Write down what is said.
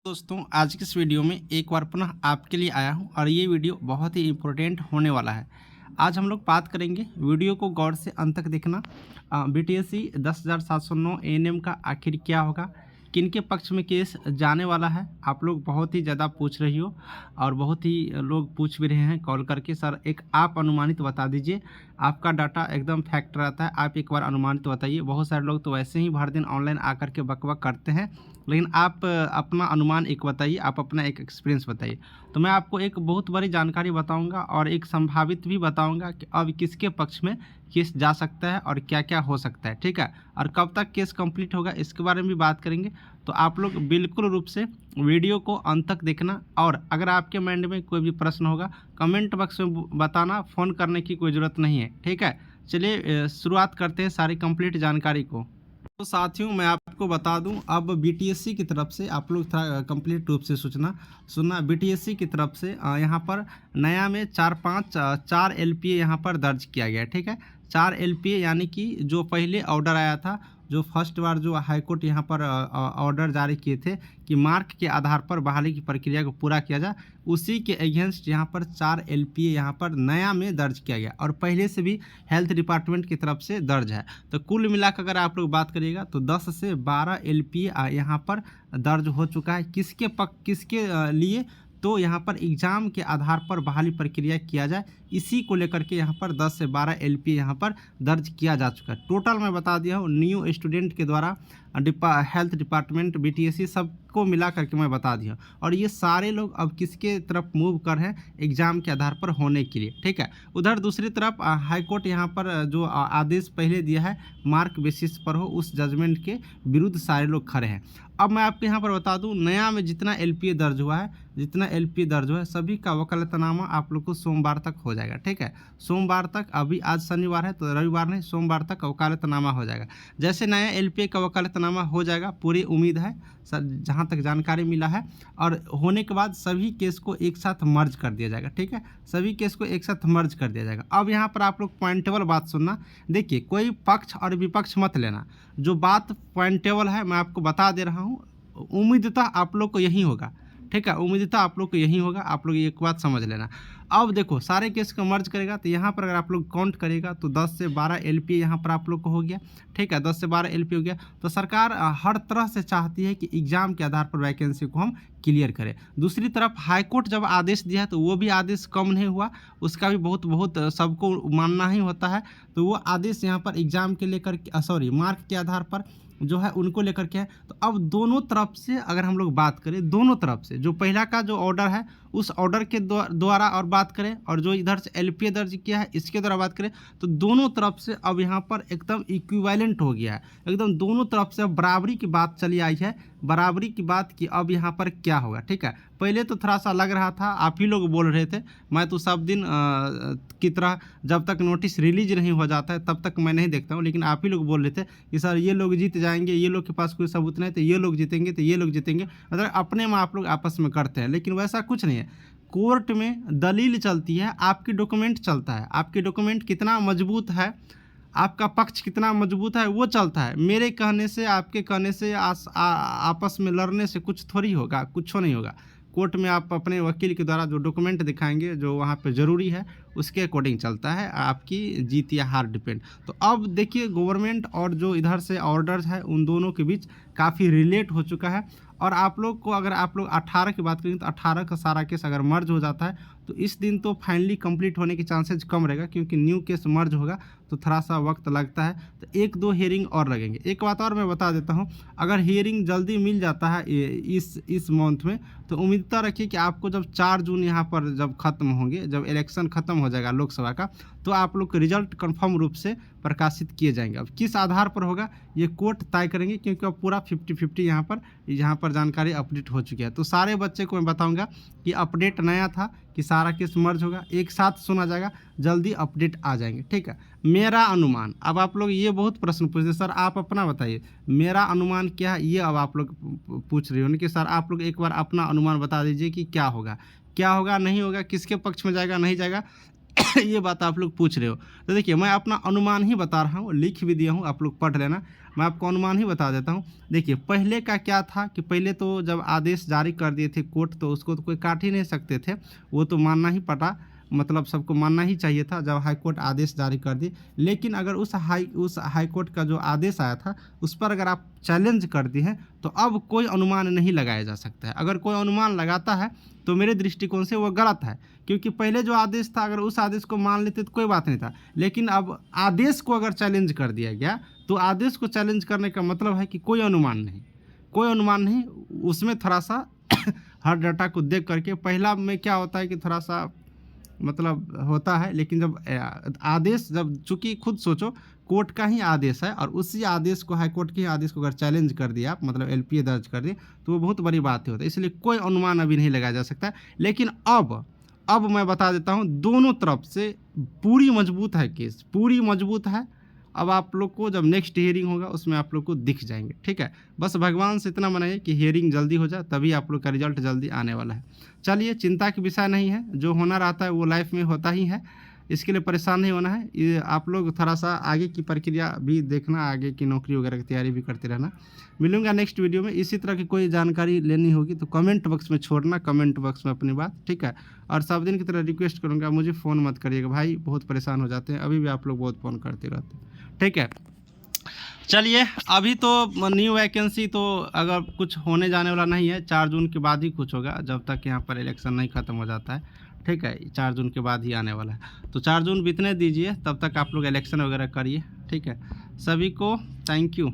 दोस्तों, आज की इस वीडियो में एक बार पुनः आपके लिए आया हूं और ये वीडियो बहुत ही इम्पोर्टेंट होने वाला है। आज हम लोग बात करेंगे, वीडियो को गौर से अंत तक देखना। बीटीएससी 10,709 एएनएम का आखिर क्या होगा, किनके पक्ष में केस जाने वाला है। आप लोग बहुत ही ज़्यादा पूछ रही हो और बहुत ही लोग पूछ भी रहे हैं कॉल करके, सर एक आप अनुमानित बता दीजिए। आपका डाटा एकदम फैक्ट रहता है, आप एक बार अनुमानित बताइए। बहुत सारे लोग तो वैसे ही भर दिन ऑनलाइन आकर के बकबक करते हैं, लेकिन आप अपना अनुमान एक बताइए, आप अपना एक एक्सपीरियंस बताइए। तो मैं आपको एक बहुत बड़ी जानकारी बताऊंगा और एक संभावित भी बताऊंगा कि अब किसके पक्ष में केस जा सकता है और क्या क्या हो सकता है, ठीक है। और कब तक केस कंप्लीट होगा इसके बारे में भी बात करेंगे। तो आप लोग बिल्कुल रूप से वीडियो को अंत तक देखना, और अगर आपके माइंड में कोई भी प्रश्न होगा कमेंट बॉक्स में बताना, फ़ोन करने की कोई ज़रूरत नहीं है, ठीक है। चलिए शुरुआत करते हैं सारी कंप्लीट जानकारी को। तो साथियों, मैं आपको बता दूं, अब बीटीएससी की तरफ से आप लोग थोड़ा कंप्लीट रूप से सुनना। बीटीएससी की तरफ से यहाँ पर नया में 4 एलपीए यहाँ पर दर्ज किया गया है, ठीक है। 4 एलपीए यानी कि जो पहले ऑर्डर आया था, जो फर्स्ट बार जो हाईकोर्ट यहाँ पर ऑर्डर जारी किए थे कि मार्क के आधार पर बहाली की प्रक्रिया को पूरा किया जाए, उसी के अगेंस्ट यहाँ पर 4 एलपीए यहाँ पर नया में दर्ज किया गया और पहले से भी हेल्थ डिपार्टमेंट की तरफ से दर्ज है। तो कुल मिलाकर अगर आप लोग बात करिएगा तो 10 से 12 एलपीए यहाँ पर दर्ज हो चुका है। किसके लिए, तो यहाँ पर एग्ज़ाम के आधार पर बहाली प्रक्रिया किया जाए, इसी को लेकर के यहाँ पर 10 से 12 एलपीए यहाँ पर दर्ज किया जा चुका है। टोटल मैं बता दिया हूँ, न्यू स्टूडेंट के द्वारा हेल्थ डिपार्टमेंट बीटीएससी सबको मिला करके मैं बता दिया। और ये सारे लोग अब किसके तरफ मूव कर हैं, एग्ज़ाम के आधार पर होने के लिए, ठीक है। उधर दूसरी तरफ हाईकोर्ट यहाँ पर जो आदेश पहले दिया है मार्क बेसिस पर हो, उस जजमेंट के विरुद्ध सारे लोग खड़े हैं। अब मैं आपको यहाँ पर बता दूँ, नया में जितना एलपीए दर्ज हुआ है सभी का वकालतनामा आप लोग को सोमवार तक हो जाएगा, ठीक है। सोमवार तक, अभी आज शनिवार है तो रविवार नहीं, सोमवार तक वकालतनामा हो जाएगा। जैसे नया एलपीए का वकालतनामा हो जाएगा, पूरी उम्मीद है सर, जहाँ तक जानकारी मिला है, और होने के बाद सभी केस को एक साथ मर्ज कर दिया जाएगा, ठीक है। सभी केस को एक साथ मर्ज कर दिया जाएगा। अब यहाँ पर आप लोग पॉइंटेबल बात सुनना। देखिए, कोई पक्ष और विपक्ष मत लेना, जो बात पॉइंटेबल है मैं आपको बता दे रहा हूँ। उम्मीदतः आप लोग को यही होगा, ठीक है। उम्मीदतः आप लोग को यही होगा, आप लोग एक बात समझ लेना। अब देखो, सारे केस को मर्ज करेगा तो यहाँ पर अगर आप लोग काउंट करेगा तो 10 से 12 एलपीए यहाँ पर आप लोग को हो गया, ठीक है। 10 से 12 एलपीए हो गया। तो सरकार हर तरह से चाहती है कि एग्जाम के आधार पर वैकेंसी को हम क्लियर करें। दूसरी तरफ हाईकोर्ट जब आदेश दिया है तो वो भी आदेश कम नहीं हुआ, उसका भी बहुत सबको मानना ही होता है। तो वो आदेश यहाँ पर एग्जाम के लेकर, मार्क के आधार पर जो है उनको लेकर के है। तो अब दोनों तरफ से अगर हम लोग बात करें, दोनों तरफ से जो पहला का जो ऑर्डर है उस ऑर्डर के द्वारा और बात करें, और जो इधर से एलपीए दर्ज किया है इसके द्वारा बात करें, तो दोनों तरफ से अब यहाँ पर एकदम इक्विवेलेंट हो गया है। एकदम दोनों तरफ से अब बराबरी की बात चली आई है, बराबरी की बात की अब यहाँ पर क्या होगा, ठीक है। पहले तो थोड़ा सा लग रहा था, आप ही लोग बोल रहे थे, मैं तो सब दिन की तरह जब तक नोटिस रिलीज नहीं हो जाता है तब तक मैं नहीं देखता हूँ, लेकिन आप ही लोग बोल रहे थे कि सर ये लोग जीत जाएंगे, ये लोग के पास कोई सबूत नहीं, तो ये लोग जीतेंगे, तो ये लोग जीतेंगे। मतलब अपने में आप लोग आपस में करते हैं, लेकिन वैसा कुछ नहीं है। कोर्ट में दलील चलती है, आपकी डॉक्यूमेंट चलता है, आपकी डॉक्यूमेंट कितना मजबूत है, आपका पक्ष कितना मजबूत है वो चलता है। मेरे कहने से, आपके कहने से, आपस में लड़ने से कुछ थोड़ी होगा, कुछ नहीं होगा। कोर्ट में आप अपने वकील के द्वारा जो डॉक्यूमेंट दिखाएंगे, जो वहाँ पे ज़रूरी है, उसके अकॉर्डिंग चलता है आपकी जीत या हार डिपेंड। तो अब देखिए, गवर्नमेंट और जो इधर से ऑर्डर्स है उन दोनों के बीच काफ़ी रिलेट हो चुका है। और आप लोग को, अगर आप लोग 18 की बात करें तो 18 का सारा केस अगर मर्ज हो जाता है तो इस दिन तो फाइनली कंप्लीट होने के चांसेज कम रहेगा, क्योंकि न्यू केस मर्ज होगा तो थोड़ा सा वक्त लगता है। तो 1-2 हियरिंग और लगेंगे। एक बात और मैं बता देता हूँ, अगर हियरिंग जल्दी मिल जाता है इस मंथ में, तो उम्मीदता रखिए कि आपको जब 4 जून यहाँ पर जब खत्म होंगे, जब इलेक्शन खत्म हो जाएगा लोकसभा का, तो आप लोग के रिजल्ट कन्फर्म रूप से प्रकाशित किए जाएंगे। अब किस आधार पर होगा ये कोर्ट तय करेंगे, क्योंकि अब पूरा 50-50 यहाँ पर जानकारी अपडेट हो चुकी है। तो सारे बच्चे को मैं बताऊंगा कि अपडेट नया था कि सारा केस मर्ज होगा, एक साथ सुना जाएगा, जल्दी अपडेट आ जाएंगे, ठीक है। मेरा अनुमान, अब आप लोग ये बहुत प्रश्न पूछते सर आप अपना बताइए, मेरा अनुमान क्या है, ये अब आप लोग पूछ रहे हो कि सर आप लोग एक बार अपना अनुमान बता दीजिए कि क्या होगा नहीं होगा, किसके पक्ष में जाएगा नहीं जाएगा ये बात आप लोग पूछ रहे हो। तो देखिए, मैं अपना अनुमान ही बता रहा हूँ, लिख भी दिया हूँ, आप लोग पढ़ लेना। मैं आपको अनुमान ही बता देता हूँ। देखिए पहले का क्या था कि पहले तो जब आदेश जारी कर दिए थे कोर्ट, तो उसको तो कोई काट ही नहीं सकते थे, वो तो मानना ही पड़ा, मतलब सबको मानना ही चाहिए था जब हाई कोर्ट आदेश जारी कर दी। लेकिन अगर उस हाई कोर्ट का जो आदेश आया था उस पर अगर आप चैलेंज कर दी हैं तो अब कोई अनुमान नहीं लगाया जा सकता है। अगर कोई अनुमान लगाता है तो मेरे दृष्टिकोण से वो गलत है, क्योंकि पहले जो आदेश था अगर उस आदेश को मान लेते तो कोई बात नहीं था, लेकिन अब आदेश को अगर चैलेंज कर दिया गया तो आदेश को चैलेंज करने का मतलब है कि कोई अनुमान नहीं, कोई अनुमान नहीं। उसमें थोड़ा सा हर डाटा को देख करके, पहला में क्या होता है कि थोड़ा सा मतलब होता है, लेकिन जब आदेश, जब चूंकि खुद सोचो कोर्ट का ही आदेश है और उसी आदेश को, हाई कोर्ट के आदेश को अगर चैलेंज कर दिया आप, मतलब एलपीए दर्ज कर दिए, तो वो बहुत बड़ी बात होता है। इसलिए कोई अनुमान अभी नहीं लगाया जा सकता। लेकिन अब मैं बता देता हूँ, दोनों तरफ से पूरी मजबूत है केस, पूरी मजबूत है। अब आप लोग को जब नेक्स्ट हियरिंग होगा उसमें आप लोग को दिख जाएंगे, ठीक है। बस भगवान से इतना मनाइए कि हियरिंग जल्दी हो जाए, तभी आप लोग का रिजल्ट जल्दी आने वाला है। चलिए, चिंता की विषय नहीं है, जो होना रहता है वो लाइफ में होता ही है, इसके लिए परेशान नहीं होना है। ये आप लोग थोड़ा सा आगे की प्रक्रिया भी देखना, आगे की नौकरी वगैरह की तैयारी भी करते रहना। मिलूंगा नेक्स्ट वीडियो में। इसी तरह की कोई जानकारी लेनी होगी तो कमेंट बॉक्स में छोड़ना, कमेंट बॉक्स में अपनी बात, ठीक है। और सब दिन की तरह रिक्वेस्ट करूँगा, मुझे फ़ोन मत करिएगा भाई, बहुत परेशान हो जाते हैं, अभी भी आप लोग बहुत फ़ोन करते रहते हैं, ठीक है। चलिए, अभी तो न्यू वैकेंसी तो अगर कुछ होने जाने वाला नहीं है, 4 जून के बाद ही कुछ होगा, जब तक यहाँ पर इलेक्शन नहीं ख़त्म हो जाता है, ठीक है। 4 जून के बाद ही आने वाला है, तो 4 जून बीतने दीजिए, तब तक आप लोग इलेक्शन वगैरह करिए, ठीक है। सभी को थैंक यू।